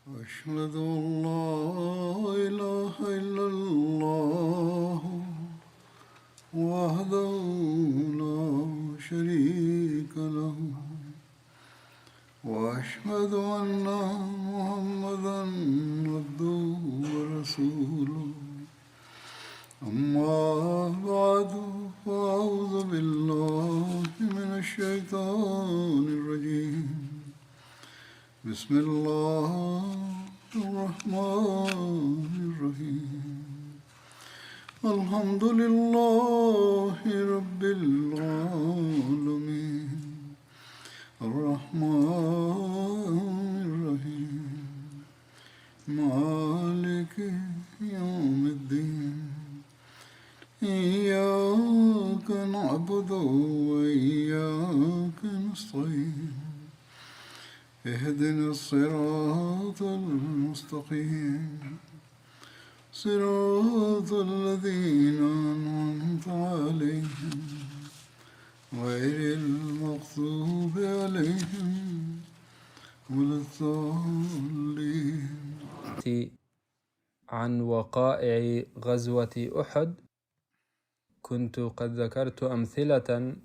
أشهد أن لا إله إلا الله وحده لا شريك له وأشهد أن محمدا عبده ورسوله أما بعد فأعوذ بالله من الشيطان الرجيم بسم الله الرحمن الرحيم الحمد لله رب العالمين الرحمن الرحيم مالك يوم الدين إياك نعبد وإياك نستعين اهدنا الصراط المستقيم صراط الذين أنعمت عليهم غير المغضوب عليهم ولا الضالين. عن وقائع غزوة أحد كنت قد ذكرت أمثلة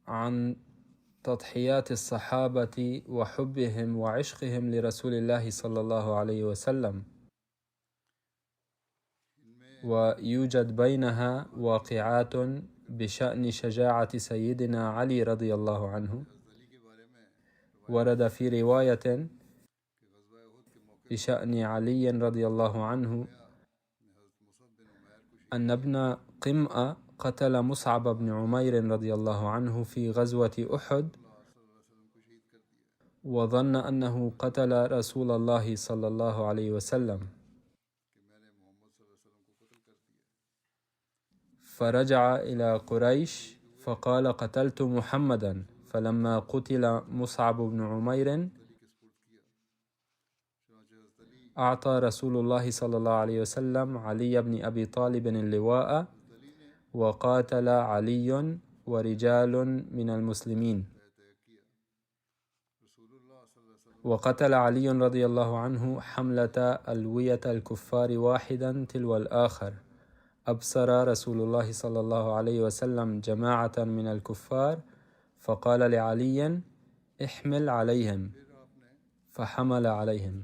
عن تضحيات الصحابة وحبهم وعشقهم لرسول الله صلى الله عليه وسلم، ويوجد بينها واقعات بشأن شجاعة سيدنا علي رضي الله عنه. ورد في رواية بشأن علي رضي الله عنه أن ابن قمأ قتل مصعب بن عمير رضي الله عنه في غزوة أحد، وظن أنه قتل رسول الله صلى الله عليه وسلم، فرجع إلى قريش فقال قتلت محمدا. فلما قتل مصعب بن عمير أعطى رسول الله صلى الله عليه وسلم علي بن أبي طالب اللواء، وقاتل علي ورجال من المسلمين. وقتل علي رضي الله عنه حملة ألوية الكفار واحدا تلو الآخر. أبصر رسول الله صلى الله عليه وسلم جماعة من الكفار فقال لعلي احمل عليهم، فحمل عليهم.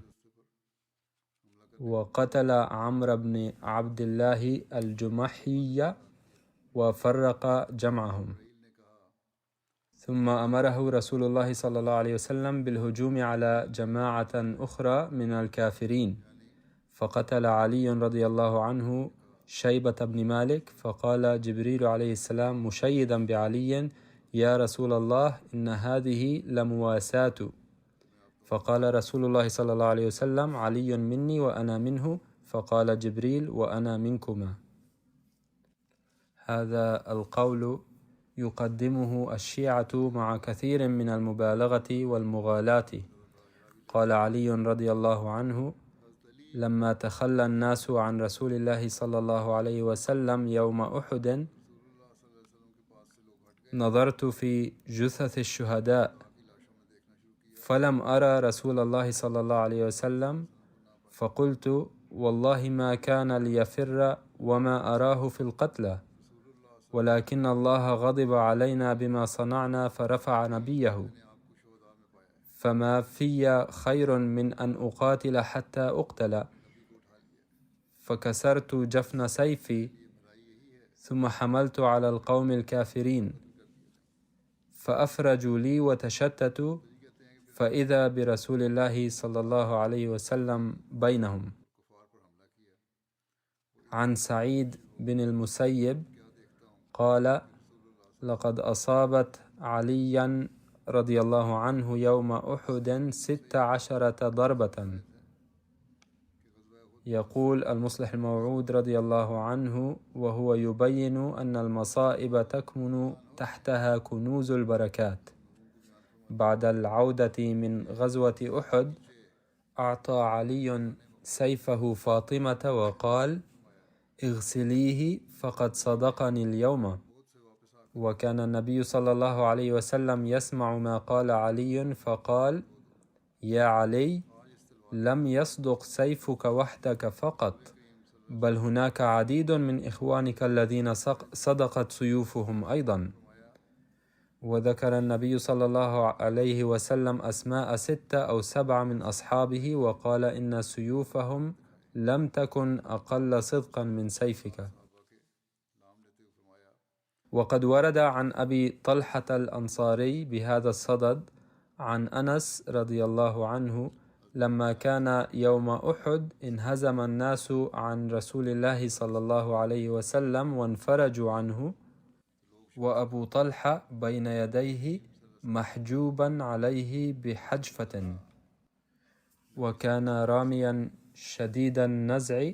وقتل عمرو بن عبد الله الجمحي وفرق جمعهم. ثم أمره رسول الله صلى الله عليه وسلم بالهجوم على جماعة أخرى من الكافرين، فقتل علي رضي الله عنه شيبة بن مالك. فقال جبريل عليه السلام مشيدا بعلي يا رسول الله إن هذه لمواساة. فقال رسول الله صلى الله عليه وسلم علي مني وأنا منه. فقال جبريل وأنا منكما. هذا القول يقدمه الشيعة مع كثير من المبالغة والمغالاة. قال علي رضي الله عنه لما تخلى الناس عن رسول الله صلى الله عليه وسلم يوم أحد نظرت في جثث الشهداء فلم أرى رسول الله صلى الله عليه وسلم، فقلت والله ما كان ليفر وما أراه في القتلى، ولكن الله غضب علينا بما صنعنا فرفع نبيه، فما في خير من أن أقاتل حتى أقتل. فكسرت جفن سيفي ثم حملت على القوم الكافرين فأفرجوا لي وتشتتوا، فإذا برسول الله صلى الله عليه وسلم بينهم. عن سعيد بن المسيب قال لقد أصابت عليا رضي الله عنه يوم أحد 16 ضربة. يقول المصلح الموعود رضي الله عنه وهو يبين أن المصائب تكمن تحتها كنوز البركات. بعد العودة من غزوة أحد أعطى علي سيفه فاطمة وقال اغسليه فقد صدقني اليوم. وكان النبي صلى الله عليه وسلم يسمع ما قال علي فقال يا علي لم يصدق سيفك وحدك فقط، بل هناك عديد من إخوانك الذين صدقت سيوفهم أيضا. وذكر النبي صلى الله عليه وسلم أسماء 6 أو 7 من أصحابه، وقال إن سيوفهم لم تكن أقل صدقا من سيفك. وقد ورد عن أبي طلحة الأنصاري بهذا الصدد عن أنس رضي الله عنه: لما كان يوم أحد انهزم الناس عن رسول الله صلى الله عليه وسلم وانفرجوا عنه، وأبو طلحة بين يديه محجوبا عليه بحجفة، وكان راميا شديد النزع،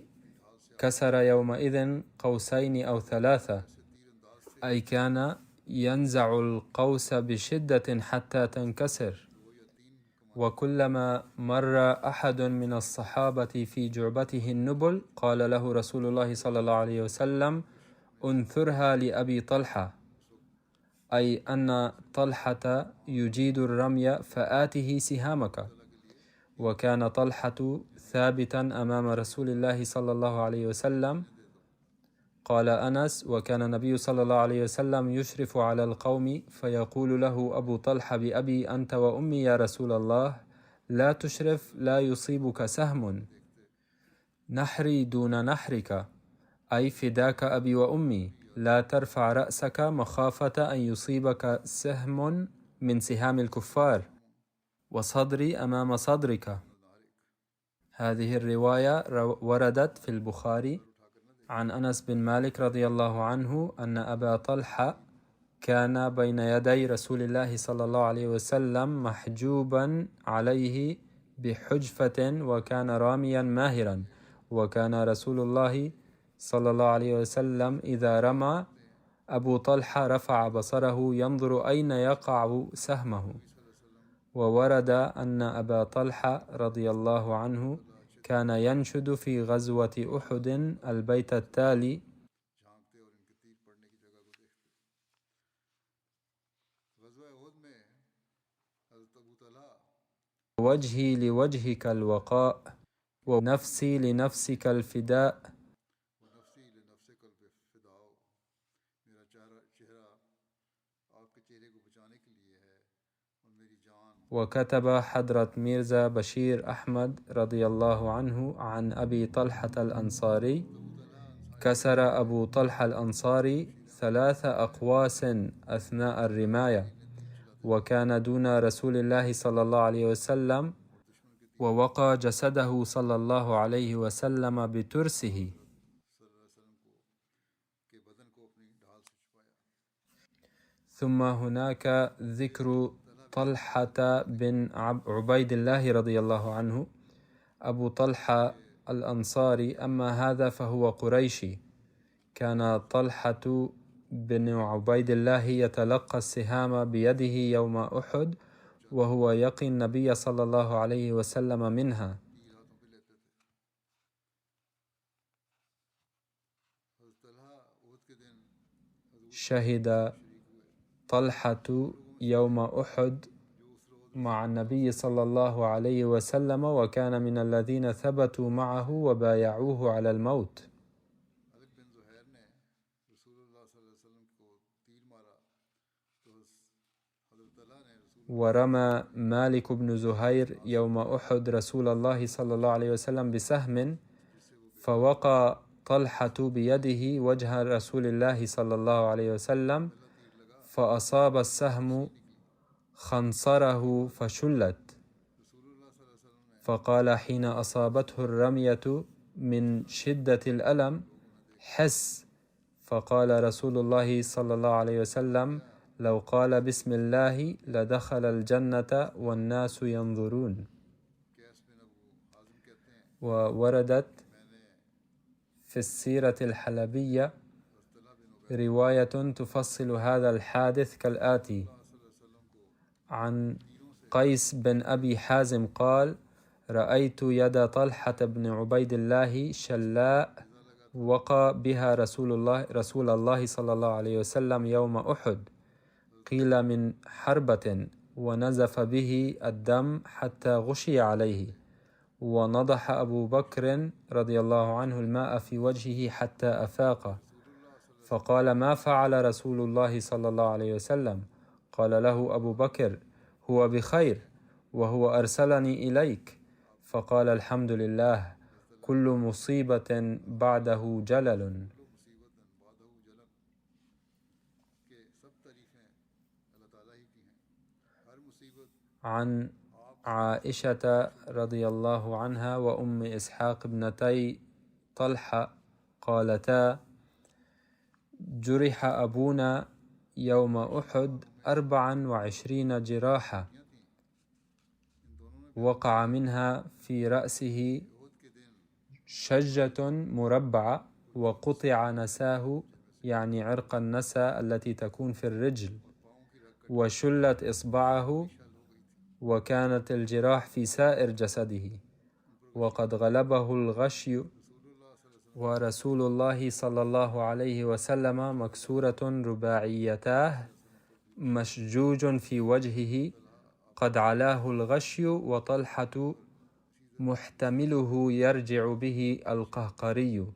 كسر يومئذ قوسين أو 3، أي كان ينزع القوس بشدة حتى تنكسر. وكلما مر أحد من الصحابة في جعبته النبل قال له رسول الله صلى الله عليه وسلم: انثرها لأبي طلحة، أي أن طلحة يجيد الرمي فآته سهامك. وكان طلحة ثابتا أمام رسول الله صلى الله عليه وسلم. قال أنس: وكان النبي صلى الله عليه وسلم يشرف على القوم فيقول له أبو طلحة: بأبي أنت وأمي يا رسول الله، لا تشرف لا يصيبك سهم، نحري دون نحرك، أي فداك أبي وأمي، لا ترفع رأسك مخافة أن يصيبك سهم من سهام الكفار، وصدري أمام صدرك. هذه الرواية وردت في البخاري عن أنس بن مالك رضي الله عنه أن أبا طلحة كان بين يدي رسول الله صلى الله عليه وسلم محجوبا عليه بحجفة، وكان راميا ماهرا، وكان رسول الله صلى الله عليه وسلم إذا رمى أبو طلحة رفع بصره ينظر أين يقع سهمه. وورد أن أبا طلحة رضي الله عنه كان ينشد في غزوة أحد البيت التالي: وجهي لوجهك الوقاء، ونفسي لنفسك الفداء. وكتب حضرة ميرزا بشير أحمد رضي الله عنه عن أبي طلحة الأنصاري: كسر أبو طلحة الأنصاري 3 أقواس أثناء الرماية، وكان دون رسول الله صلى الله عليه وسلم، ووقى جسده صلى الله عليه وسلم بترسه. ثم هناك ذكر طلحة بن عبيد الله رضي الله عنه. أبو طلحة الأنصاري أما هذا فهو قريشي. كان طلحة بن عبيد الله يتلقى السهام بيده يوم أحد، وهو يقي النبي صلى الله عليه وسلم منها. شهد طلحة يوم أحد مع النبي صلى الله عليه وسلم، وكان من الذين ثبتوا معه وبايعوه على الموت. ورمى مالك بن زهير يوم أحد رسول الله صلى الله عليه وسلم بسهم، فوقى طلحة بيده وجه رسول الله صلى الله عليه وسلم، فأصاب السهم خنصره فشلت. فقال حين أصابته الرمية من شدة الألم: حس. فقال رسول الله صلى الله عليه وسلم: لو قال بسم الله لدخل الجنة والناس ينظرون. ووردت في السيرة الحلبية رواية تفصل هذا الحادث كالآتي: عن قيس بن أبي حازم قال: رأيت يد طلحة بن عبيد الله شلاء وقى بها رسول الله صلى الله عليه وسلم يوم أحد، قيل من حربة، ونزف به الدم حتى غشي عليه، ونضح أبو بكر رضي الله عنه الماء في وجهه حتى أفاق، فقال: ما فعل رسول الله صلى الله عليه وسلم؟ قال له أبو بكر: هو بخير، وهو أرسلني إليك. فقال: الحمد لله، كل مصيبة بعده جلل. عن عائشة رضي الله عنها وأم إسحاق ابنتي طلحة قالتا: جرح أبونا يوم أحد 24 جراحة، وقع منها في رأسه شجة مربعة، وقطع نساه، يعني عرق النسا التي تكون في الرجل، وشلت إصبعه، وكانت الجراح في سائر جسده، وقد غلبه الغشي، ورسول الله صلى الله عليه وسلم مكسورة رباعيتاه، مشجوج في وجهه، قد علاه الغشي، وطلحة محتمله يرجع به القهقري،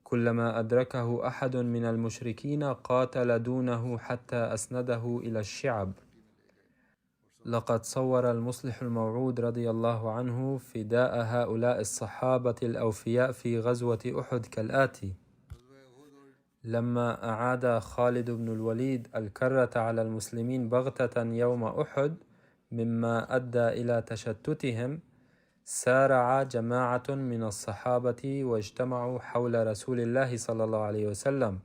كلما أدركه أحد من المشركين قاتل دونه حتى أسنده إلى الشعب. لقد صور المصلح الموعود رضي الله عنه فداء هؤلاء الصحابة الأوفياء في غزوة أحد كالآتي: لما أعاد خالد بن الوليد الكرة على المسلمين بغتة يوم أحد، مما أدى إلى تشتتهم، سارع جماعة من الصحابة واجتمعوا حول رسول الله صلى الله عليه وسلم،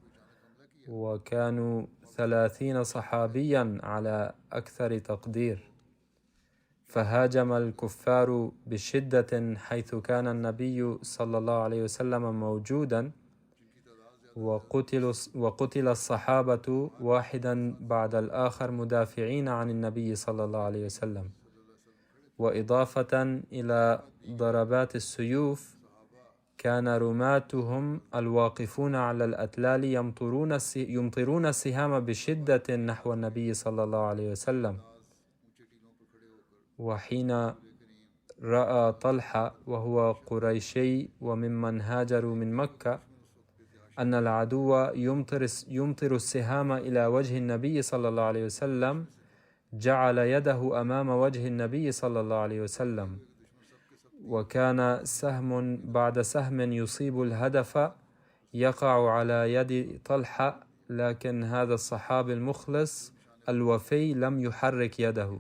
وكانوا 30 صحابيا على أكثر تقدير. فهاجم الكفار بشدة حيث كان النبي صلى الله عليه وسلم موجودا، وقتل الصحابة واحدا بعد الآخر مدافعين عن النبي صلى الله عليه وسلم. وإضافة إلى ضربات السيوف، كان رماتهم الواقفون على الأتلال يمطرون السهام بشدة نحو النبي صلى الله عليه وسلم. وحين رأى طلحة وهو قريشي وممن هاجروا من مكة أن العدو يمطر السهام إلى وجه النبي صلى الله عليه وسلم، جعل يده أمام وجه النبي صلى الله عليه وسلم، وكان سهم بعد سهم يصيب الهدف يقع على يد طلحة، لكن هذا الصحابي المخلص الوفي لم يحرك يده،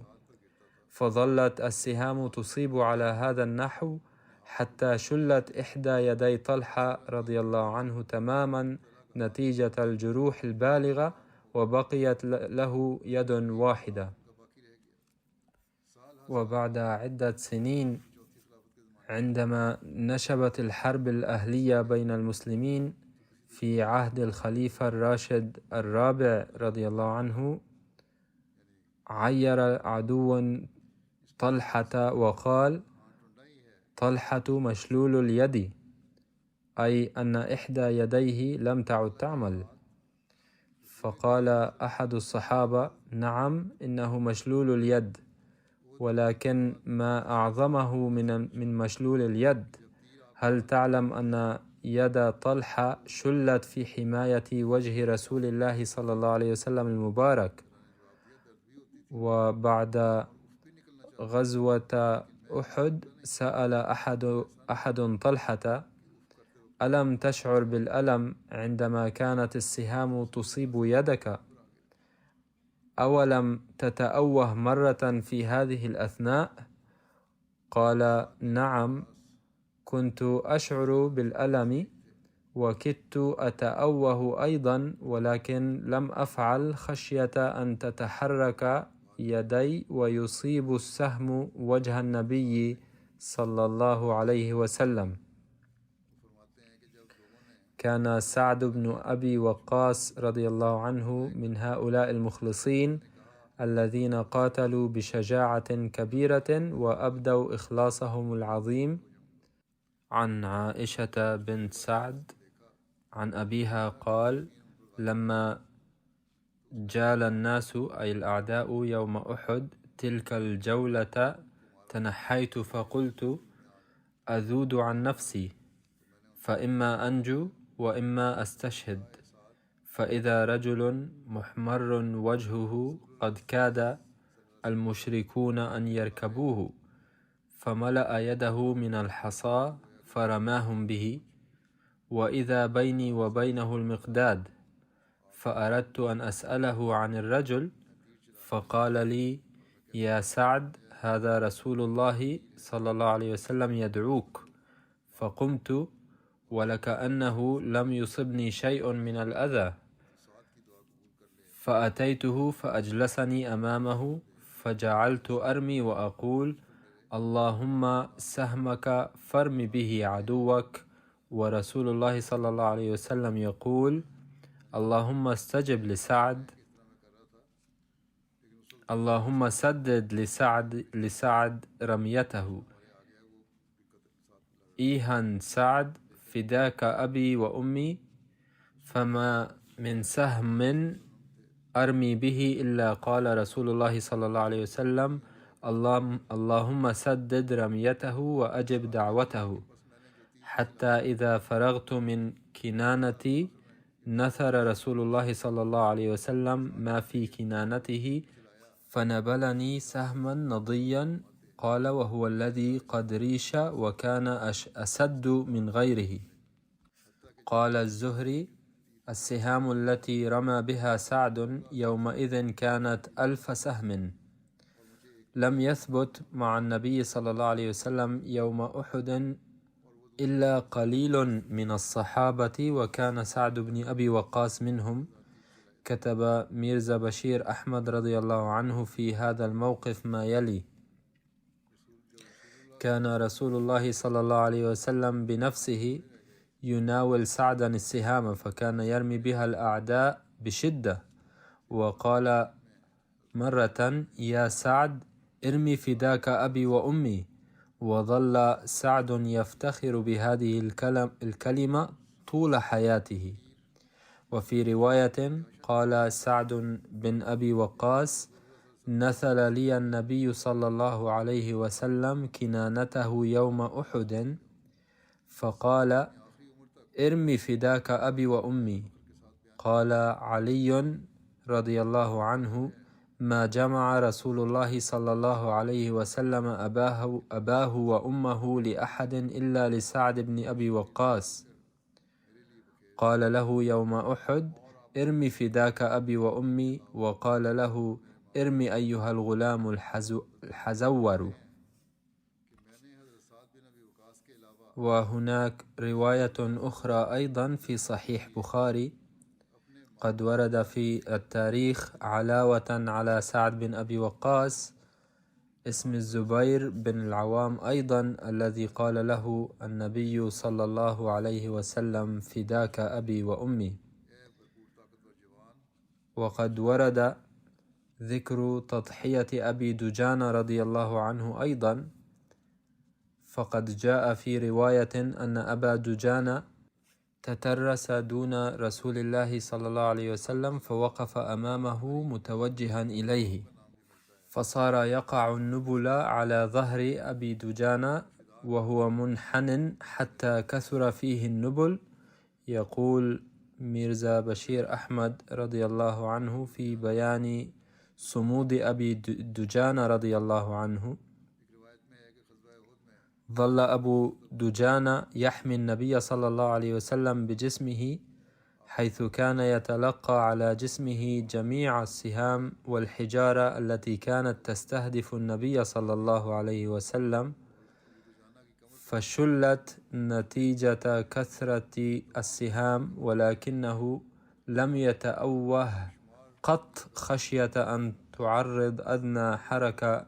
فظلت السهام تصيب على هذا النحو حتى شلت إحدى يدي طلحة رضي الله عنه تماما نتيجة الجروح البالغة، وبقيت له يد واحدة. وبعد عدة سنين، عندما نشبت الحرب الأهلية بين المسلمين في عهد الخليفة الراشد الرابع رضي الله عنه، عير عدو طلحة وقال: طلحة مشلول اليد، أي أن إحدى يديه لم تعد تعمل. فقال أحد الصحابة: نعم، إنه مشلول اليد، ولكن ما أعظمه من مشلول اليد، هل تعلم أن يد طلحة شلت في حماية وجه رسول الله صلى الله عليه وسلم المبارك؟ وبعد غزوة أحد سأل أحد طلحة: ألم تشعر بالألم عندما كانت السهام تصيب يدك؟ أولم تتأوه مرة في هذه الأثناء؟ قال: نعم، كنت أشعر بالألم، وكدت أتأوه أيضا، ولكن لم أفعل خشية أن تتحرك يدي ويصيب السهم وجه النبي صلى الله عليه وسلم. كان سعد بن أبي وقاص رضي الله عنه من هؤلاء المخلصين الذين قاتلوا بشجاعة كبيرة وأبدوا إخلاصهم العظيم. عن عائشة بنت سعد عن أبيها قال: لما جال الناس أي الأعداء يوم أحد تلك الجولة، تنحيت فقلت: أذود عن نفسي فإما أنجو وإما أستشهد. فإذا رجل محمر وجهه قد كاد المشركون أن يركبوه، فملأ يده من الحصى فرماهم به، وإذا بيني وبينه المقداد، فأردت أن أسأله عن الرجل، فقال لي: يا سعد، هذا رسول الله صلى الله عليه وسلم يدعوك. فقمت ولكأنه لم يصبني شيء من الأذى، فأتيته فأجلسني أمامه، فجعلت أرمي وأقول: اللهم سهمك فارم به عدوك. ورسول الله صلى الله عليه وسلم يقول: اللهم استجب لسعد، اللهم سدد لسعد رميته. إيها سعد، فداك أبي وأمي، فما من سهم أرمي به إلا قال رسول الله صلى الله عليه وسلم: اللهم سدد رميته وأجب دعوته. حتى إذا فرغت من كنانتي نثر رسول الله صلى الله عليه وسلم ما في كنانته، فنبلني سهما نضيا، قال: وهو الذي قد ريش وكان أسد من غيره. قال الزهري: السهام التي رمى بها سعد يومئذ كانت 1000 سهم. لم يثبت مع النبي صلى الله عليه وسلم يوم أحد إلا قليل من الصحابة، وكان سعد بن أبي وقاص منهم. كتب ميرزا بشير أحمد رضي الله عنه في هذا الموقف ما يلي: كان رسول الله صلى الله عليه وسلم بنفسه يناول سعدا السهام، فكان يرمي بها الأعداء بشدة، وقال مرة: يا سعد، ارمي فداك أبي وأمي. وظل سعد يفتخر بهذه الكلمة طول حياته. وفي رواية قال سعد بن أبي وقاص: نثل لي النبي صلى الله عليه وسلم كنانته يوم أحد، فقال: ارمي فداك أبي وأمي. قال علي رضي الله عنه: ما جمع رسول الله صلى الله عليه وسلم أباه وأمه لأحد إلا لسعد بن أبي وقاص. قال له يوم أحد: ارمي فداك أبي وأمي. وقال له: ارمي أيها الغلام الحزور. وهناك رواية أخرى أيضا في صحيح بخاري قد ورد في التاريخ علاوة على سعد بن أبي وقاص اسم الزبير بن العوام أيضا، الذي قال له النبي صلى الله عليه وسلم: فداك أبي وأمي. وقد ورد ذكر تضحية أبي دجانة رضي الله عنه أيضا، فقد جاء في رواية أن أبا دجانة تترس دون رسول الله صلى الله عليه وسلم، فوقف أمامه متوجها إليه، فصار يقع النبل على ظهر أبي دجانة وهو منحن حتى كثر فيه النبل. يقول ميرزا بشير أحمد رضي الله عنه في بيان صمود أبي دجانة رضي الله عنه: ظل أبو دجانة يحمي النبي صلى الله عليه وسلم بجسمه، حيث كان يتلقى على جسمه جميع السهام والحجارة التي كانت تستهدف النبي صلى الله عليه وسلم، فشلت نتيجة كثرة السهام، ولكنه لم يتأوه قط خشية أن تعرض أدنى حركة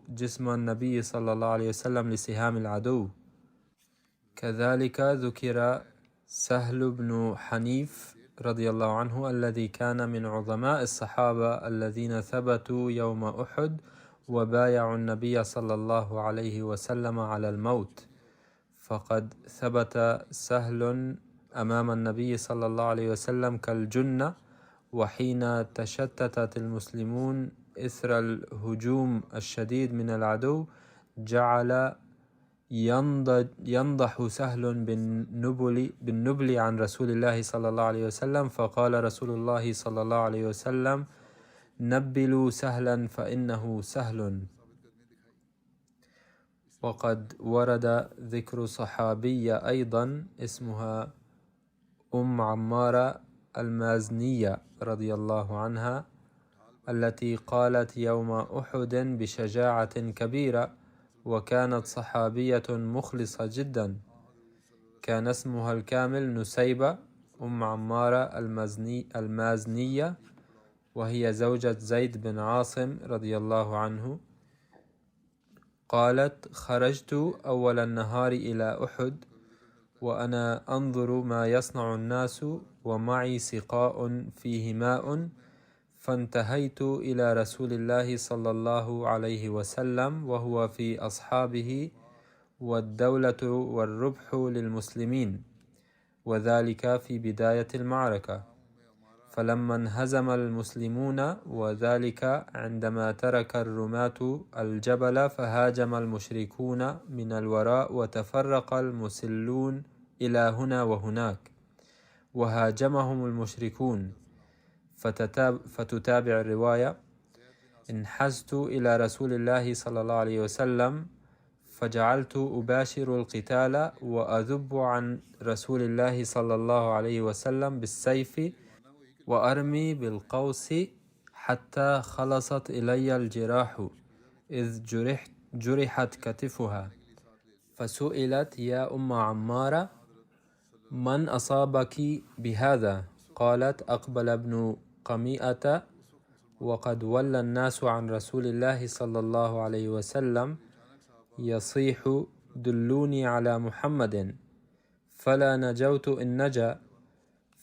جسم النبي صلى الله عليه وسلم لسهام العدو. كذلك ذكر سهل بن حنيف رضي الله عنه الذي كان من عظماء الصحابة الذين ثبتوا يوم أحد وبايعوا النبي صلى الله عليه وسلم على الموت. فقد ثبت سهل أمام النبي صلى الله عليه وسلم كالجنة، وحين تشتتت المسلمون إثر الهجوم الشديد من العدو جعل ينضح سهل بالنبل عن رسول الله صلى الله عليه وسلم، فقال رسول الله صلى الله عليه وسلم: نبلوا سهلا فإنه سهل. وقد ورد ذكر صحابية أيضا اسمها عمارة المازنية رضي الله عنها، التي قالت يوم أحد بشجاعة كبيرة، وكانت صحابية مخلصة جدا. كان اسمها الكامل نسيبة عمارة المازنية، وهي زوجة زيد بن عاصم رضي الله عنه. قالت: خرجت أول النهار إلى أحد وأنا أنظر ما يصنع الناس، ومعي سقاء فيه ماء، فانتهيت إلى رسول الله صلى الله عليه وسلم وهو في أصحابه، والدولة والربح للمسلمين، وذلك في بداية المعركة. فلما انهزم المسلمون، وذلك عندما ترك الرماة الجبل، فهاجم المشركون من الوراء، وتفرق المسلون إلى هنا وهناك، وهاجمهم المشركون. فتتابع الرواية: انحزت إلى رسول الله صلى الله عليه وسلم، فجعلت أباشر القتال وأذب عن رسول الله صلى الله عليه وسلم بالسيف، وأرمي بالقوس، حتى خلصت إلي الجراح إذ جرحت كتفها. فسئلت: يا عمارة، من أصابك بهذا؟ قالت: أقبل ابن قميئة، وقد ولى الناس عن رسول الله صلى الله عليه وسلم، يصيح: دلوني على محمد، فلا نجوت إن نجا.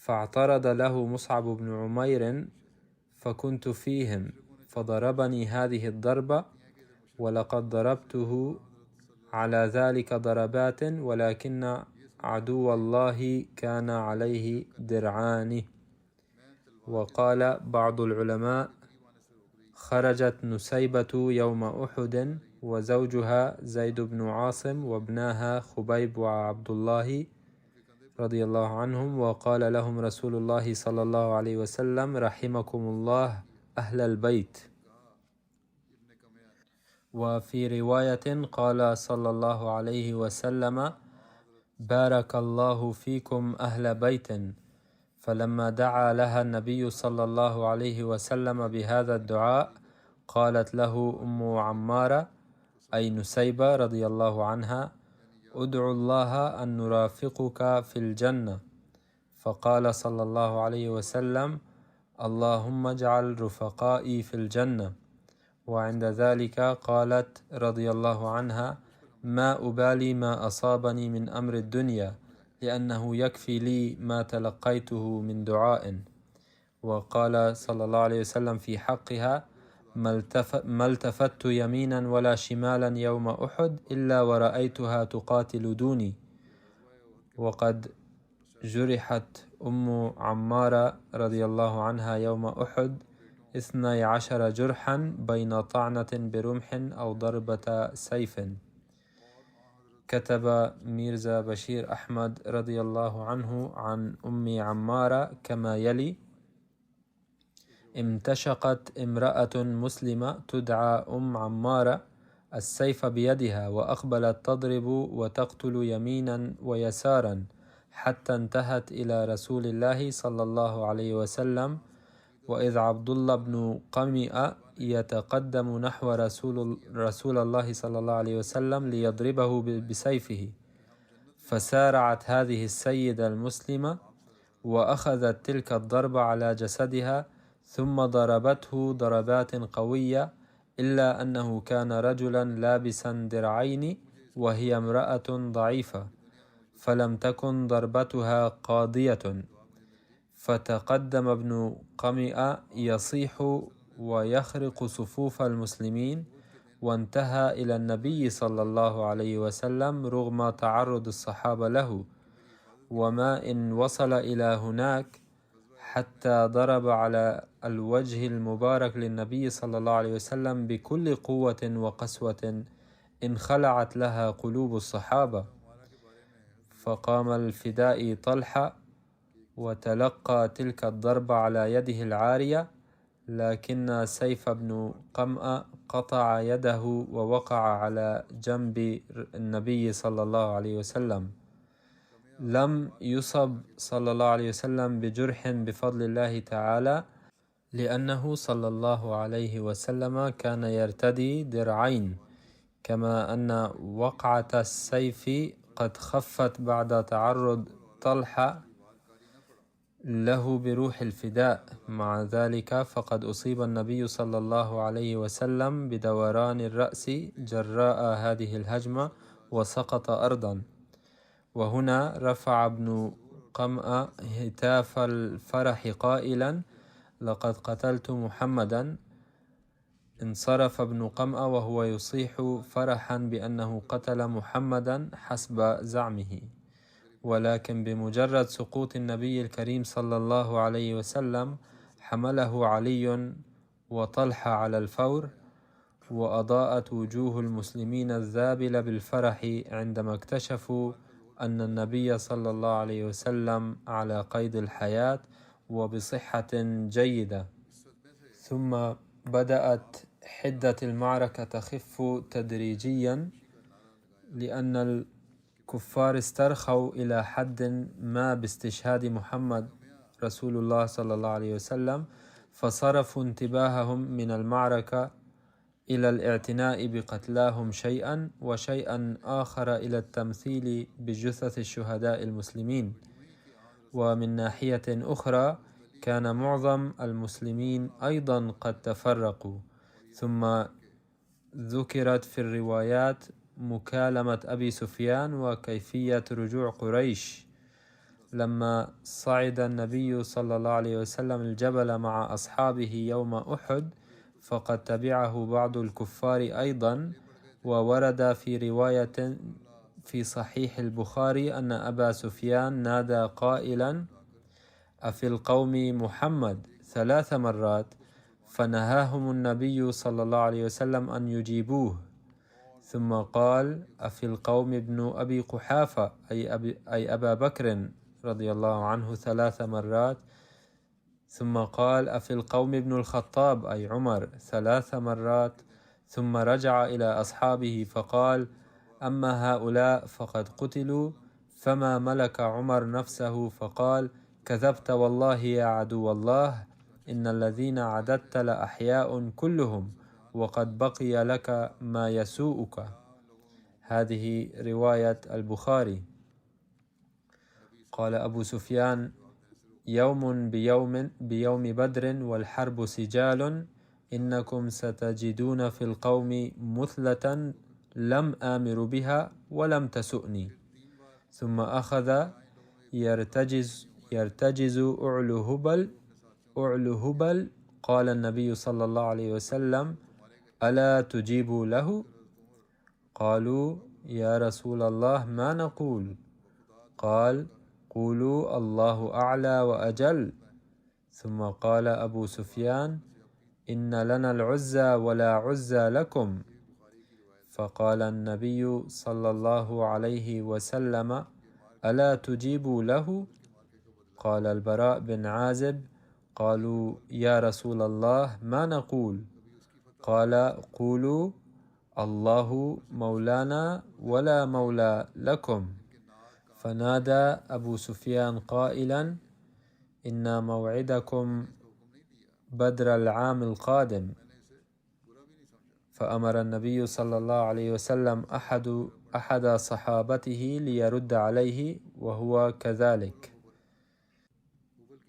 فاعترض له مصعب بن عمير، فكنت فيهم، فضربني هذه الضربة، ولقد ضربته على ذلك ضربات، ولكن عدو الله كان عليه درعان. وقال بعض العلماء: خرجت نسيبة يوم أحد وزوجها زيد بن عاصم وابناها خبيب وعبد الله رضي الله عنهم، وقال لهم رسول الله صلى الله عليه وسلم: رحمكم الله أهل البيت. وفي رواية قال صلى الله عليه وسلم: بارك الله فيكم أهل بيت. فلما دعا لها النبي صلى الله عليه وسلم بهذا الدعاء، قالت له عمارة أي نسيبة رضي الله عنها: ادعو الله أن نرافقك في الجنة. فقال صلى الله عليه وسلم: اللهم اجعل رفقائي في الجنة. وعند ذلك قالت رضي الله عنها: ما أبالي ما أصابني من أمر الدنيا، لأنه يكفي لي ما تلقيته من دعاء. وقال صلى الله عليه وسلم في حقها: ما التفت يمينا ولا شمالا يوم أحد إلا ورأيتها تقاتل دوني. وقد جرحت عمارة رضي الله عنها يوم أحد 12 جرحا بين طعنة برمح أو ضربة سيف. كتب ميرزا بشير أحمد رضي الله عنه عن عمارة كما يلي: امتشقت امرأة مسلمة تدعى عمارة السيف بيدها، وأقبلت تضرب وتقتل يمينا ويسارا، حتى انتهت إلى رسول الله صلى الله عليه وسلم، وإذ عبد الله بن قميئة يتقدم نحو رسول الله صلى الله عليه وسلم ليضربه بسيفه، فسارعت هذه السيدة المسلمة وأخذت تلك الضربة على جسدها، ثم ضربته ضربات قوية، إلا أنه كان رجلا لابسا درعين وهي امرأة ضعيفة، فلم تكن ضربتها قاضية. فتقدم ابن قميئة يصيح ويخرق صفوف المسلمين، وانتهى إلى النبي صلى الله عليه وسلم رغم تعرض الصحابة له، وما إن وصل إلى هناك حتى ضرب على الوجه المبارك للنبي صلى الله عليه وسلم بكل قوة وقسوة، انخلعت لها قلوب الصحابة، فقام الفدائي طلحة وتلقى تلك الضربة على يده العارية، لكن سيف بن قمأ قطع يده ووقع على جنب النبي صلى الله عليه وسلم. لم يصب صلى الله عليه وسلم بجرح بفضل الله تعالى، لأنه صلى الله عليه وسلم كان يرتدي درعين، كما أن وقعة السيف قد خفت بعد تعرض طلحة له بروح الفداء. مع ذلك فقد أصيب النبي صلى الله عليه وسلم بدوران الرأس جراء هذه الهجمة وسقط أرضا. وهنا رفع ابن قمأ هتاف الفرح قائلا: لقد قتلت محمدا. انصرف ابن قمأ وهو يصيح فرحا بأنه قتل محمدا حسب زعمه، ولكن بمجرد سقوط النبي الكريم صلى الله عليه وسلم حمله علي وطلحة على الفور، وأضاءت وجوه المسلمين الذابلة بالفرح عندما اكتشفوا أن النبي صلى الله عليه وسلم على قيد الحياة وبصحة جيدة. ثم بدأت حدة المعركة تخف تدريجيا، لأن الكفار استرخوا إلى حد ما باستشهاد محمد رسول الله صلى الله عليه وسلم، فصرفوا انتباههم من المعركة إلى الاعتناء بقتلاهم شيئا، وشيئا آخر إلى التمثيل بجثث الشهداء المسلمين. ومن ناحية أخرى كان معظم المسلمين أيضا قد تفرقوا. ثم ذكرت في الروايات مكالمة أبي سفيان وكيفية رجوع قريش. لما صعد النبي صلى الله عليه وسلم الجبل مع أصحابه يوم أحد، فقد تبعه بعض الكفار أيضا. وورد في رواية في صحيح البخاري أن أبا سفيان نادى قائلا: أفي القوم محمد 3 مرات، فنهاهم النبي صلى الله عليه وسلم أن يجيبوه. ثم قال: أفي القوم ابن أبي قحافة، أي أبا بكر رضي الله عنه 3 مرات. ثم قال: أفي القوم ابن الخطاب، أي عمر 3 مرات. ثم رجع إلى أصحابه فقال: أما هؤلاء فقد قتلوا. فما ملك عمر نفسه فقال: كذبت والله يا عدو الله، إن الذين عددت لأحياء كلهم، وقد بقي لك ما يسوءك. هذه رواية البخاري. قال أبو سفيان: يوم بيوم بدر والحرب سجال، إنكم ستجدون في القوم مثلة لم آمر بها ولم تسؤني. ثم أخذ يرتجز أعلى هبل. قال النبي صلى الله عليه وسلم: ألا تجيبوا له؟ قالوا: يا رسول الله ما نقول؟ قال: قولوا الله أعلى وأجل. ثم قال أبو سفيان: إن لنا العزى ولا عزى لكم. فقال النبي صلى الله عليه وسلم: ألا تجيبوا له؟ قال البراء بن عازب: قالوا: يا رسول الله ما نقول؟ قال: قولوا الله مولانا ولا مولى لكم. فنادى أبو سفيان قائلا: إن موعدكم بدر العام القادم. فأمر النبي صلى الله عليه وسلم أحد صحابته ليرد عليه، وهو كذلك.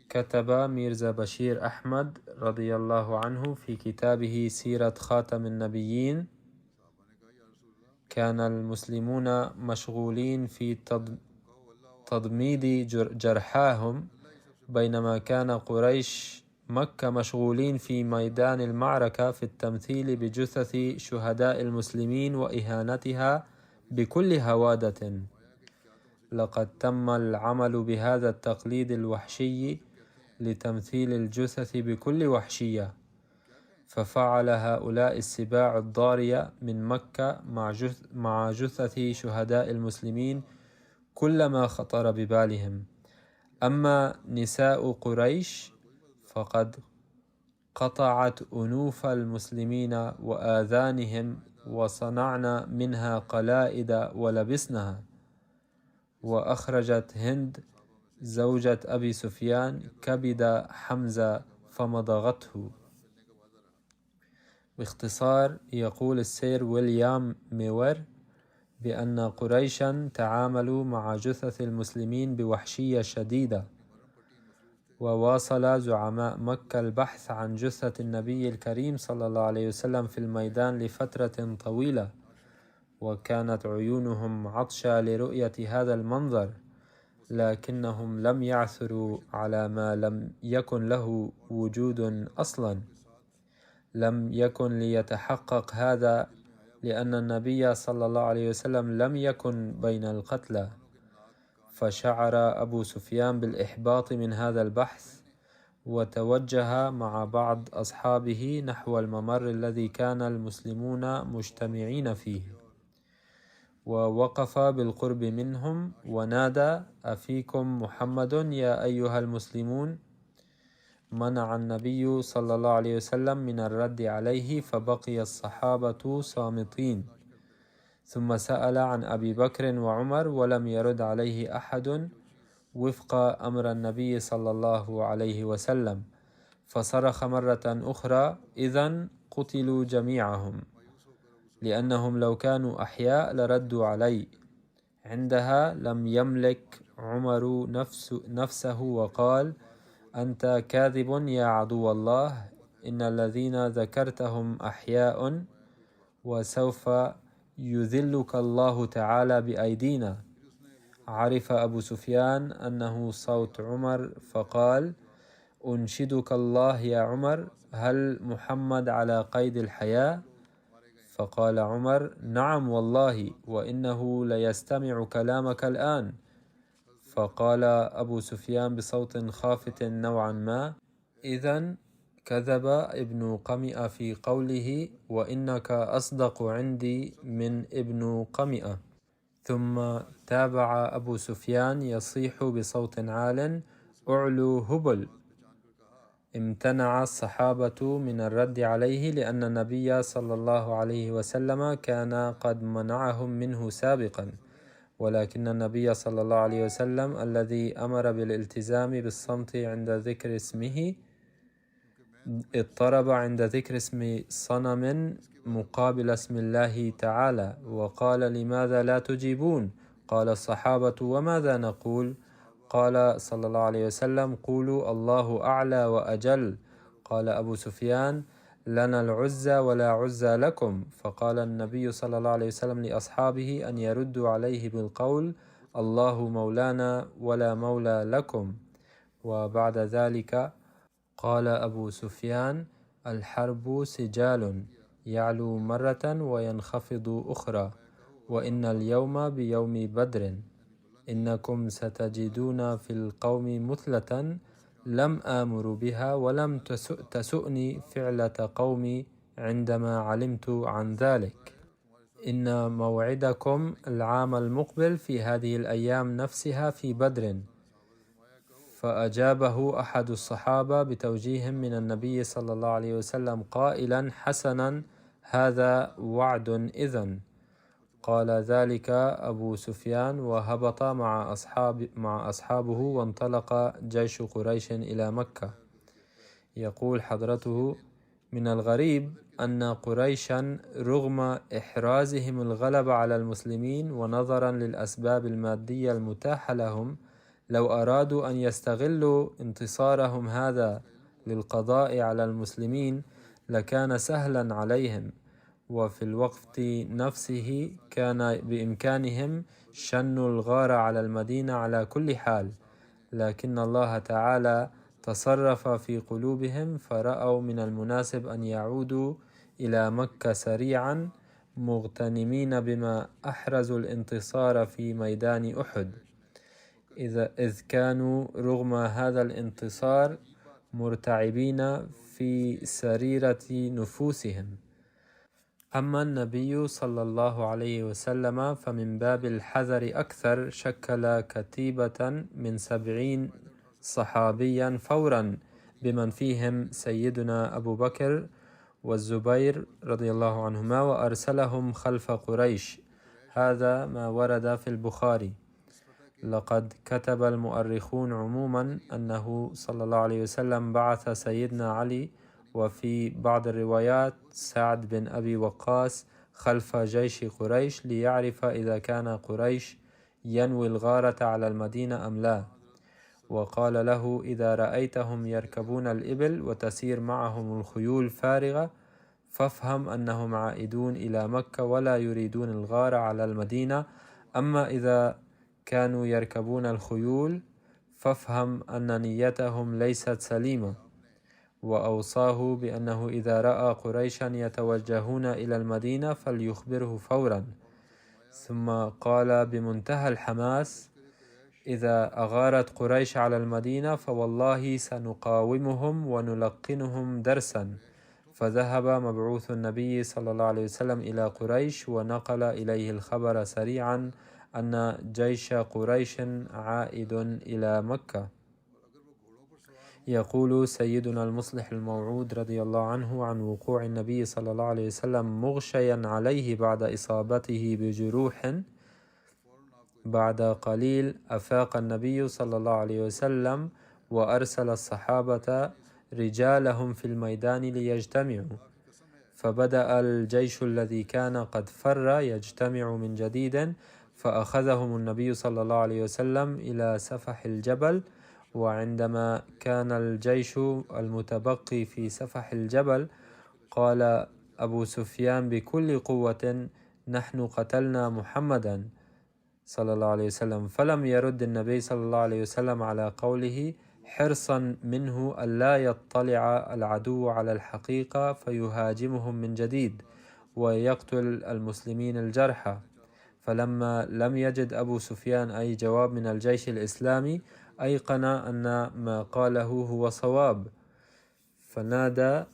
كتب ميرزا بشير أحمد رضي الله عنه في كتابه سيرة خاتم النبيين: كان المسلمون مشغولين في تضميد جرحاهم، بينما كان قريش مكة مشغولين في ميدان المعركة في التمثيل بجثث شهداء المسلمين وإهانتها بكل هوادة. لقد تم العمل بهذا التقليد الوحشي لتمثيل الجثث بكل وحشية، ففعل هؤلاء السباع الضارية من مكة مع جثث شهداء المسلمين كل ما خطر ببالهم. أما نساء قريش فقد قطعت أنوف المسلمين وآذانهم وصنعن منها قلائد ولبسنها. وأخرجت هند زوجة أبي سفيان كبد حمزة فمضغته. باختصار يقول السير ويليام ميور بأن قريشا تعاملوا مع جثث المسلمين بوحشية شديدة، وواصل زعماء مكة البحث عن جثة النبي الكريم صلى الله عليه وسلم في الميدان لفترة طويلة، وكانت عيونهم عطشة لرؤية هذا المنظر، لكنهم لم يعثروا على ما لم يكن له وجود أصلا. لم يكن ليتحقق هذا لأن النبي صلى الله عليه وسلم لم يكن بين القتلى، فشعر أبو سفيان بالإحباط من هذا البحث، وتوجه مع بعض أصحابه نحو الممر الذي كان المسلمون مجتمعين فيه، ووقف بالقرب منهم ونادى: أفيكم محمد يا أيها المسلمون؟ منع النبي صلى الله عليه وسلم من الرد عليه، فبقي الصحابة صامتين، ثم سأل عن أبي بكر وعمر ولم يرد عليه أحد وفق أمر النبي صلى الله عليه وسلم، فصرخ مرة أخرى: إذن قتلوا جميعهم، لأنهم لو كانوا أحياء لردوا علي. عندها لم يملك عمر نفسه وقال: أنت كاذب يا عدو الله، إن الذين ذكرتهم أحياء، وسوف يذلك الله تعالى بأيدينا. عرف أبو سفيان أنه صوت عمر فقال: أنشدك الله يا عمر، هل محمد على قيد الحياة؟ فقال عمر: نعم والله، وإنه ليستمع كلامك الآن. فقال أبو سفيان بصوت خافت نوعا ما: إذن كذب ابن قمئة في قوله وإنك أصدق عندي من ابن قمئة. ثم تابع أبو سفيان يصيح بصوت عال: أعلو هبل. امتنع الصحابة من الرد عليه لأن النبي صلى الله عليه وسلم كان قد منعهم منه سابقا، ولكن النبي صلى الله عليه وسلم الذي أمر بالالتزام بالصمت عند ذكر اسمه اضطرب عند ذكر اسم صنم مقابل اسم الله تعالى، وقال: لماذا لا تجيبون؟ قال الصحابة: وماذا نقول؟ قال صلى الله عليه وسلم: قولوا الله أعلى وأجل. قال أبو سفيان: لنا العزى ولا عزى لكم. فقال النبي صلى الله عليه وسلم لأصحابه أن يردوا عليه بالقول: الله مولانا ولا مولى لكم. وبعد ذلك قال أبو سفيان: الحرب سجال يعلو مرة وينخفض أخرى، وإن اليوم بيوم بدر، إنكم ستجدون في القوم مثلة لم آمر بها ولم تسؤني فعلة قومي عندما علمت عن ذلك. إن موعدكم العام المقبل في هذه الأيام نفسها في بدر. فأجابه أحد الصحابة بتوجيه من النبي صلى الله عليه وسلم قائلا: حسنا، هذا وعد إذن. قال ذلك أبو سفيان وهبط مع أصحابه، وانطلق جيش قريش إلى مكة. يقول حضرته: من الغريب أن قريشا رغم إحرازهم الغلبة على المسلمين ونظرا للأسباب المادية المتاحة لهم، لو أرادوا أن يستغلوا انتصارهم هذا للقضاء على المسلمين لكان سهلا عليهم، وفي الوقت نفسه كان بإمكانهم شن الغارة على المدينة على كل حال، لكن الله تعالى تصرف في قلوبهم، فرأوا من المناسب أن يعودوا إلى مكة سريعا مغتنمين بما أحرزوا الانتصار في ميدان أحد، إذ كانوا رغم هذا الانتصار مرتعبين في سريرة نفوسهم. أما النبي صلى الله عليه وسلم فمن باب الحذر أكثر شكل كتيبة من 70 صحابيا فورا بمن فيهم سيدنا أبو بكر والزبير رضي الله عنهما، وأرسلهم خلف قريش. هذا ما ورد في البخاري. لقد كتب المؤرخون عموما أنه صلى الله عليه وسلم بعث سيدنا علي وفي بعض الروايات سعد بن أبي وقاص خلف جيش قريش ليعرف إذا كان قريش ينوي الغارة على المدينة أم لا، وقال له: إذا رأيتهم يركبون الإبل وتسير معهم الخيول فارغة فافهم أنهم عائدون إلى مكة ولا يريدون الغارة على المدينة، أما إذا كانوا يركبون الخيول فافهم أن نيتهم ليست سليمة. وأوصاه بأنه إذا رأى قريشا يتوجهون إلى المدينة فليخبره فورا. ثم قال بمنتهى الحماس: إذا أغارت قريش على المدينة فوالله سنقاومهم ونلقنهم درسا. فذهب مبعوث النبي صلى الله عليه وسلم إلى قريش ونقل إليه الخبر سريعا أن جيش قريش عائد إلى مكة. يقول سيدنا المصلح الموعود رضي الله عنه عن وقوع النبي صلى الله عليه وسلم مغشيا عليه بعد إصابته بجروح: بعد قليل أفاق النبي صلى الله عليه وسلم وأرسل الصحابة رجالهم في الميدان ليجتمعوا، فبدأ الجيش الذي كان قد فر يجتمع من جديد، فأخذهم النبي صلى الله عليه وسلم إلى سفح الجبل. وعندما كان الجيش المتبقي في سفح الجبل قال أبو سفيان بكل قوة: نحن قتلنا محمدا صلى الله عليه وسلم. فلم يرد النبي صلى الله عليه وسلم على قوله حرصا منه ألا يطلع العدو على الحقيقة فيهاجمهم من جديد ويقتل المسلمين الجرحى. فلما لم يجد أبو سفيان أي جواب من الجيش الإسلامي أيقن أن ما قاله هو صواب، فنادى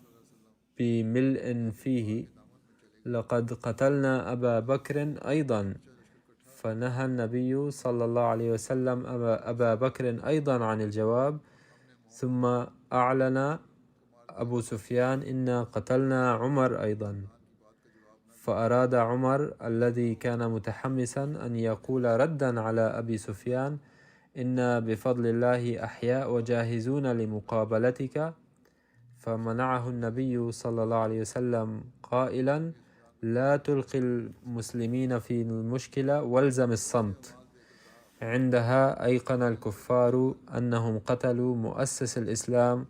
بملء فيه: لقد قتلنا أبا بكر أيضا. فنهى النبي صلى الله عليه وسلم أبا بكر أيضا عن الجواب. ثم أعلن أبو سفيان: إنا قتلنا عمر أيضا. فأراد عمر الذي كان متحمسا أن يقول ردا على أبي سفيان: إنا بفضل الله أحياء وجاهزون لمقابلتك، فمنعه النبي صلى الله عليه وسلم قائلا: لا تلقي المسلمين في المشكلة والزم الصمت. عندها أيقن الكفار أنهم قتلوا مؤسس الإسلام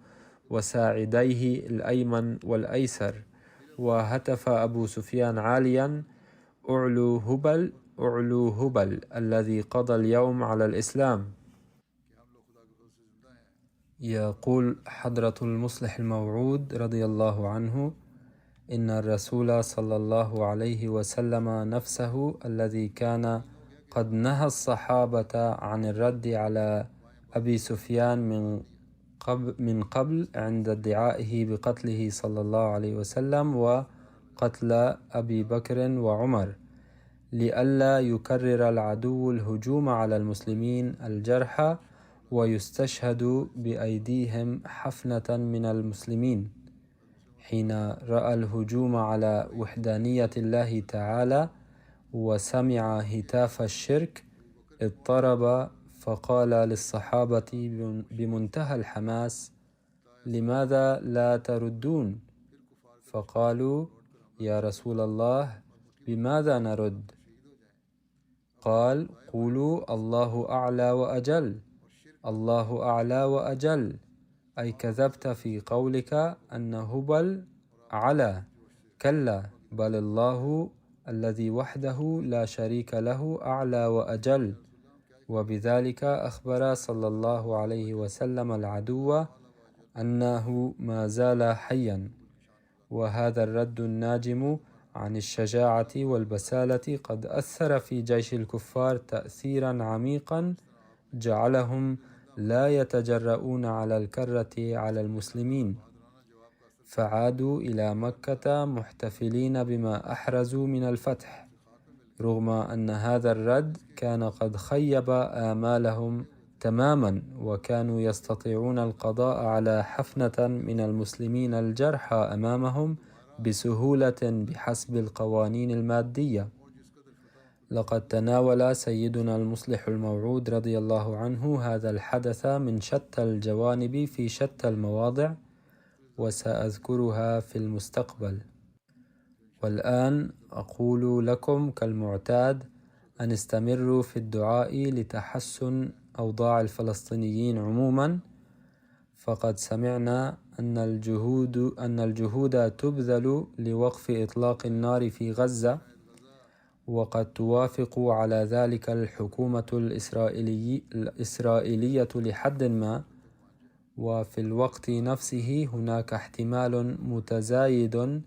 وساعديه الأيمن والأيسر، وهتف أبو سفيان عاليا: أعلو هبل أعلو هبل الذي قضى اليوم على الإسلام. يقول حضرة المصلح الموعود رضي الله عنه: إن الرسول صلى الله عليه وسلم نفسه الذي كان قد نهى الصحابة عن الرد على أبي سفيان من قبل عند ادعائه بقتله صلى الله عليه وسلم وقتل أبي بكر وعمر، لئلا يكرر العدو الهجوم على المسلمين الجرحى ويستشهد بأيديهم حفنة من المسلمين. حين رأى الهجوم على وحدانية الله تعالى وسمع هتاف الشرك اضطرب، فقال للصحابة بمنتهى الحماس: لماذا لا تردون؟ فقالوا: يا رسول الله بماذا نرد؟ قال: قولوا الله أعلى وأجل، الله أعلى وأجل، أي كذبت في قولك أن هبل على، كلا، بل الله الذي وحده لا شريك له أعلى وأجل. وبذلك أخبر صلى الله عليه وسلم العدو أنه ما زال حيا. وهذا الرد الناجم عن الشجاعة والبسالة قد أثر في جيش الكفار تأثيرا عميقا جعلهم لا يتجرؤون على الكرة على المسلمين. فعادوا إلى مكة محتفلين بما أحرزوا من الفتح، رغم أن هذا الرد كان قد خيب آمالهم تماما، وكانوا يستطيعون القضاء على حفنة من المسلمين الجرحى أمامهم بسهولة بحسب القوانين المادية. لقد تناول سيدنا المصلح الموعود رضي الله عنه هذا الحدث من شتى الجوانب في شتى المواضع، وسأذكرها في المستقبل. والآن أقول لكم كالمعتاد أن استمروا في الدعاء لتحسن أوضاع الفلسطينيين عموما، فقد سمعنا أن الجهود تبذل لوقف إطلاق النار في غزة، وقد توافق على ذلك الحكومة الإسرائيلية لحد ما، وفي الوقت نفسه هناك احتمال متزايد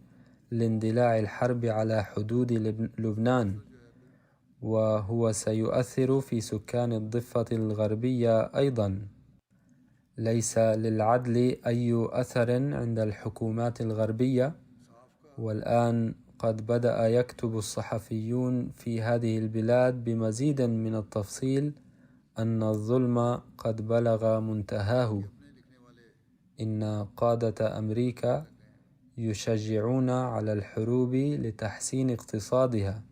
لاندلاع الحرب على حدود لبنان، وهو سيؤثر في سكان الضفة الغربية أيضا. ليس للعدل أي أثر عند الحكومات الغربية، والآن قد بدأ يكتب الصحفيون في هذه البلاد بمزيد من التفصيل أن الظلم قد بلغ منتهاه. إن قادة أمريكا يشجعون على الحروب لتحسين اقتصادها،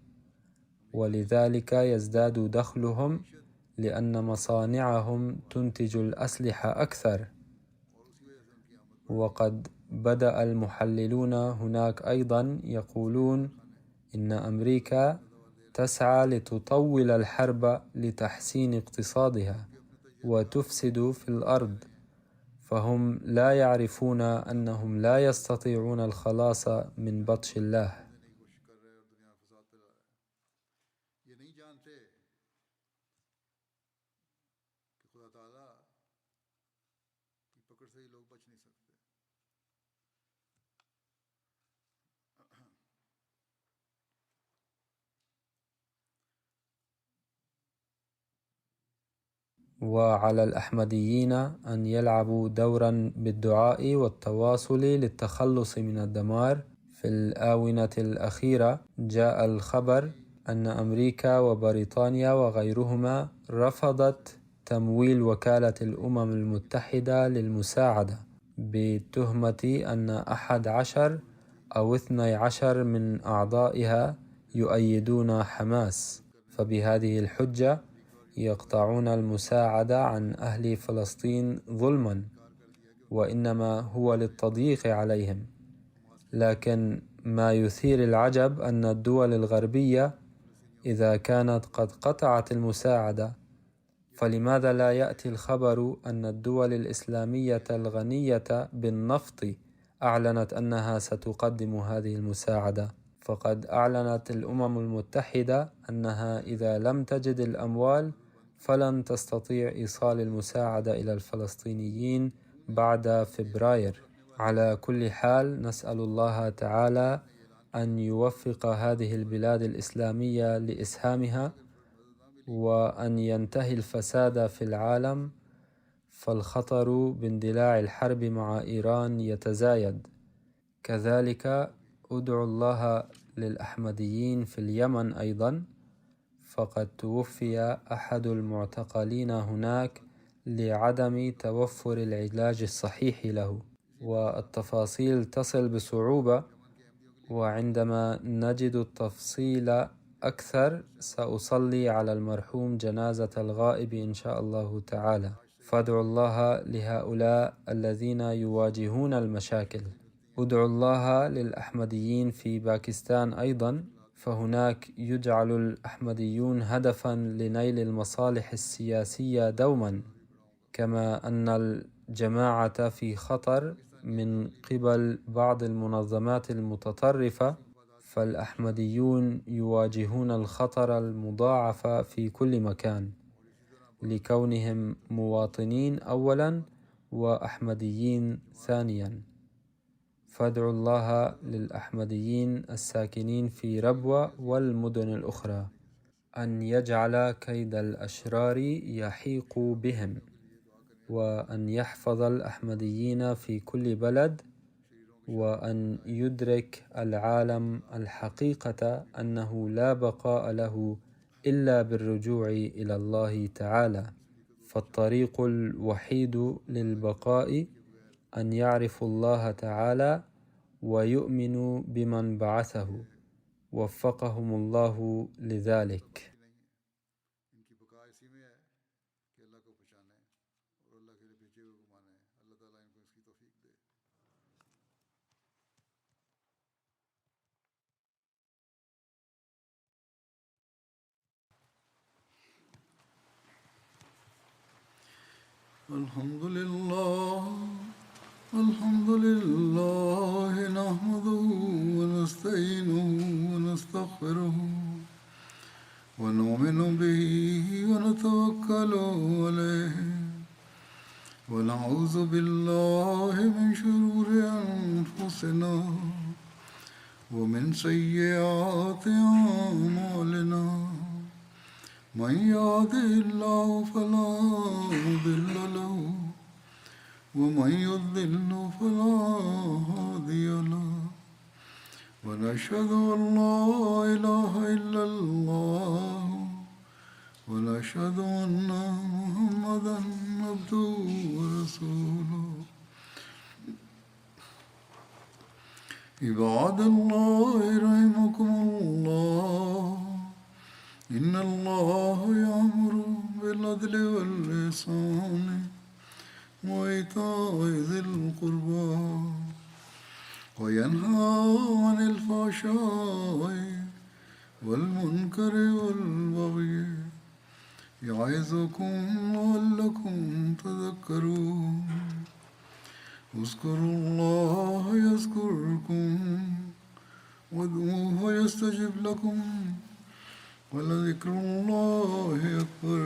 ولذلك يزداد دخلهم لأن مصانعهم تنتج الأسلحة أكثر. وقد بدأ المحللون هناك أيضا يقولون إن أمريكا تسعى لتطول الحرب لتحسين اقتصادها وتفسد في الأرض، فهم لا يعرفون أنهم لا يستطيعون الخلاص من بطش الله. وعلى الأحمديين أن يلعبوا دورا بالدعاء والتواصل للتخلص من الدمار. في الآونة الأخيرة جاء الخبر أن أمريكا وبريطانيا وغيرهما رفضت تمويل وكالة الأمم المتحدة للمساعدة بتهمة أن 11 أو 12 من أعضائها يؤيدون حماس، فبهذه الحجة يقطعون المساعدة عن أهل فلسطين ظلما، وإنما هو للتضييق عليهم. لكن ما يثير العجب أن الدول الغربية إذا كانت قد قطعت المساعدة، فلماذا لا يأتي الخبر أن الدول الإسلامية الغنية بالنفط أعلنت أنها ستقدم هذه المساعدة؟ فقد أعلنت الأمم المتحدة أنها إذا لم تجد الأموال فلن تستطيع إيصال المساعدة إلى الفلسطينيين بعد فبراير. على كل حال، نسأل الله تعالى أن يوفق هذه البلاد الإسلامية لإسهامها، وأن ينتهي الفساد في العالم، فالخطر باندلاع الحرب مع إيران يتزايد. كذلك أدعو الله للأحمديين في اليمن أيضا، فقد توفي أحد المعتقلين هناك لعدم توفر العلاج الصحيح له، والتفاصيل تصل بصعوبة، وعندما نجد التفصيل أكثر سأصلي على المرحوم جنازة الغائب إن شاء الله تعالى. فادعوا الله لهؤلاء الذين يواجهون المشاكل. ادعوا الله للأحمديين في باكستان أيضا، فهناك يجعل الأحمديون هدفا لنيل المصالح السياسية دوما، كما أن الجماعة في خطر من قبل بعض المنظمات المتطرفة، فالأحمديون يواجهون الخطر المضاعف في كل مكان لكونهم مواطنين أولا وأحمديين ثانيا. فادعوا الله للأحمديين الساكنين في ربوة والمدن الأخرى أن يجعل كيد الأشرار يحيق بهم، وأن يحفظ الأحمديين في كل بلد، وأن يدرك العالم الحقيقة أنه لا بقاء له إلا بالرجوع إلى الله تعالى. فالطريق الوحيد للبقاء أن يعرفوا الله تعالى ويؤمنوا بمن بعثه، وفقهم الله لذلك. الحمد لله نحمده ونستعينه ونستغفره ونؤمن به ونتوكل عليه ونعوذ بالله من شرور أنفسنا ومن سيئات أعمالنا. من يهده الله فلا مضل له ومن يضلل فلا هادي له ونشهد أن لا إله إلا الله ونشهد أن محمدا عبده ورسوله. عباد الله رحمكم الله، إن الله يأمر بالعدل والإحسان وإيتاء ذي القربى وينهى عن الفحشاء والمنكر والبغي يعظكم لعلكم تذكرون. اذكروا الله يذكركم وادعوه يستجب لكم ولذكر الله أكبر.